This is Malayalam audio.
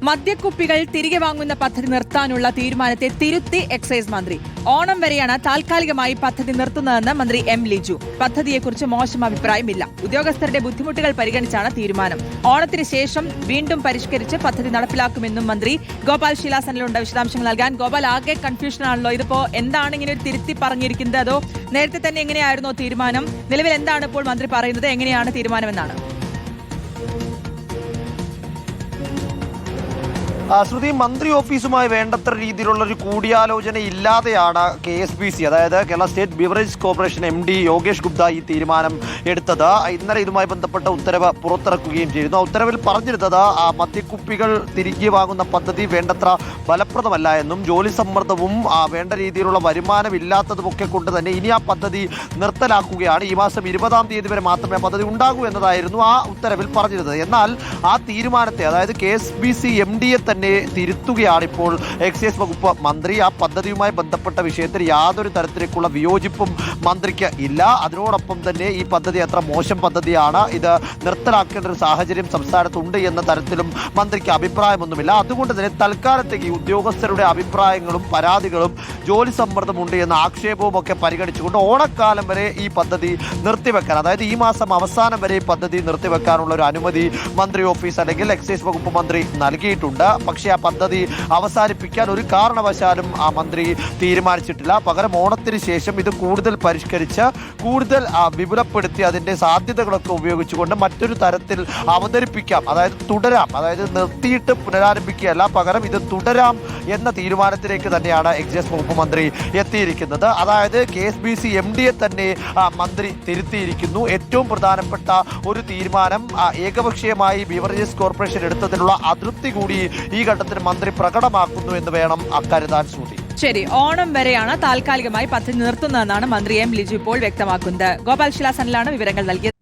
മദ്യക്കുപ്പികൾ തിരികെ വാങ്ങുന്ന പദ്ധതി നിർത്താനുള്ള തീരുമാനത്തെ തിരുത്തി എക്സൈസ് മന്ത്രി. ഓണം വരെയാണ് താൽക്കാലികമായി പദ്ധതി നിർത്തുന്നതെന്ന് മന്ത്രി എം ലിജു. പദ്ധതിയെക്കുറിച്ച് മോശം അഭിപ്രായമില്ല. ഉദ്യോഗസ്ഥരുടെ ബുദ്ധിമുട്ടുകൾ പരിഗണിച്ചാണ് തീരുമാനം. ഓണത്തിന് ശേഷം വീണ്ടും പരിഷ്കരിച്ച് പദ്ധതി നടപ്പിലാക്കുമെന്നും മന്ത്രി. ഗോപാൽ ശിലാസനിലുണ്ട് വിശദാംശങ്ങൾ നൽകാൻ. ഗോപാൽ, ആകെ കൺഫ്യൂഷനാണല്ലോ. ഇതിപ്പോ എന്താണ് ഇങ്ങനെ ഒരു തിരുത്തി പറഞ്ഞിരിക്കുന്നത്? അതോ നേരത്തെ തന്നെ എങ്ങനെയായിരുന്നോ തീരുമാനം? നിലവിൽ എന്താണ് ഇപ്പോൾ മന്ത്രി പറയുന്നത്? എങ്ങനെയാണ് തീരുമാനമെന്നാണ്? ശ്രുതി, മന്ത്രി ഓഫീസുമായി വേണ്ടത്ര രീതിയിലുള്ള ഒരു കൂടിയാലോചന ഇല്ലാതെയാണ് KSBC, അതായത് Kerala state beverage corporation MD Yogesh Gupta ഈ തീരുമാനം എടുത്തത്. ഇന്നലെ ഇതുമായി ബന്ധപ്പെട്ട ഉത്തരവ് പുറത്തിറക്കുകയും ചെയ്തിരുന്നു. ഉത്തരവിൽ പറഞ്ഞിരുന്നത് മദ്യക്കുപ്പികൾ തിരികെ വാങ്ങുന്ന പദ്ധതി വേണ്ടത്ര ഫലപ്രദമല്ല എന്നും ജോലി സമ്മർദ്ദവും വേണ്ട രീതിയിലുള്ള വരുമാനമില്ലാത്തതുമൊക്കെ കൊണ്ട് തന്നെ ഇനി ആ പദ്ധതി നിർത്തലാക്കുകയാണ്. ഈ മാസം 20-ാം തീയതി വരെ മാത്രമേ പദ്ധതി ഉണ്ടാകൂ എന്നതായിരുന്നു ആ ഉത്തരവിൽ പറഞ്ഞിരുന്നത്. എന്നാൽ ആ തീരുമാനത്തെ, അതായത് KSBC MDയെ തന്നെ തിരുത്തുകയാണ് ഇപ്പോൾ എക്സൈസ് വകുപ്പ് മന്ത്രി. ആ പദ്ധതിയുമായി ബന്ധപ്പെട്ട വിഷയത്തിൽ യാതൊരു തരത്തിലേക്കുള്ള വിയോജിപ്പും മന്ത്രിക്ക് ഇല്ല. അതിനോടൊപ്പം തന്നെ ഈ പദ്ധതി അത്ര മോശം പദ്ധതിയാണ്, ഇത് നിർത്തലാക്കേണ്ട ഒരു സാഹചര്യം സംസ്ഥാനത്തുണ്ട് എന്ന തരത്തിലും മന്ത്രിക്ക് അഭിപ്രായമൊന്നുമില്ല. അതുകൊണ്ട് തന്നെ തൽക്കാലത്തേക്ക് ഉദ്യോഗസ്ഥരുടെ അഭിപ്രായങ്ങളും പരാതികളും ജോലി സമ്മർദ്ദമുണ്ട് എന്ന ആക്ഷേപവും ഒക്കെ പരിഗണിച്ചുകൊണ്ട് ഓണക്കാലം വരെ ഈ പദ്ധതി നിർത്തിവെക്കാൻ, അതായത് ഈ മാസം അവസാനം വരെ ഈ പദ്ധതി നിർത്തിവെക്കാനുള്ള ഒരു അനുമതി മന്ത്രി ഓഫീസ് അല്ലെങ്കിൽ എക്സൈസ് വകുപ്പ് മന്ത്രി നൽകിയിട്ടുണ്ട്. പക്ഷേ ആ പദ്ധതി അവസാനിപ്പിക്കാൻ ഒരു കാരണവശാലും ആ മന്ത്രി തീരുമാനിച്ചിട്ടില്ല. പകരം ഓണത്തിന് ശേഷം ഇത് കൂടുതൽ പരിഷ്കരിച്ച് കൂടുതൽ വിപുലപ്പെടുത്തി അതിൻ്റെ സാധ്യതകളൊക്കെ ഉപയോഗിച്ചുകൊണ്ട് മറ്റൊരു തരത്തിൽ അവതരിപ്പിക്കാം, അതായത് തുടരാം, അതായത് നിർത്തിയിട്ട് പുനരാരംഭിക്കുകയല്ല, പകരം ഇത് തുടരാം എന്ന തീരുമാനത്തിലേക്ക് തന്നെയാണ് എക്സൈസ് വകുപ്പ് മന്ത്രി എത്തിയിരിക്കുന്നത്. അതായത് KSBC MDയെ തന്നെ മന്ത്രി തിരുത്തിയിരിക്കുന്നു. ഏറ്റവും പ്രധാനപ്പെട്ട ഒരു തീരുമാനം ഏകപക്ഷീയമായി ബിവറേജസ് കോർപ്പറേഷൻ എടുത്തതിലുള്ള അതൃപ്തി കൂടി ഈ ഘട്ടത്തിൽ മന്ത്രി പ്രകടമാക്കുന്നു എന്ന് വേണം അക്കരുതാൻ. ശ്രുതി, ശരി, ഓണം വരെയാണ് താൽക്കാലികമായി പദ്ധതി നിർത്തുന്നതെന്നാണ് മന്ത്രി എം ലിജു ഇപ്പോൾ വ്യക്തമാക്കുന്നത്. ഗോപാൽ ശിലാസനിലാണ് വിവരങ്ങൾ നൽകിയത്.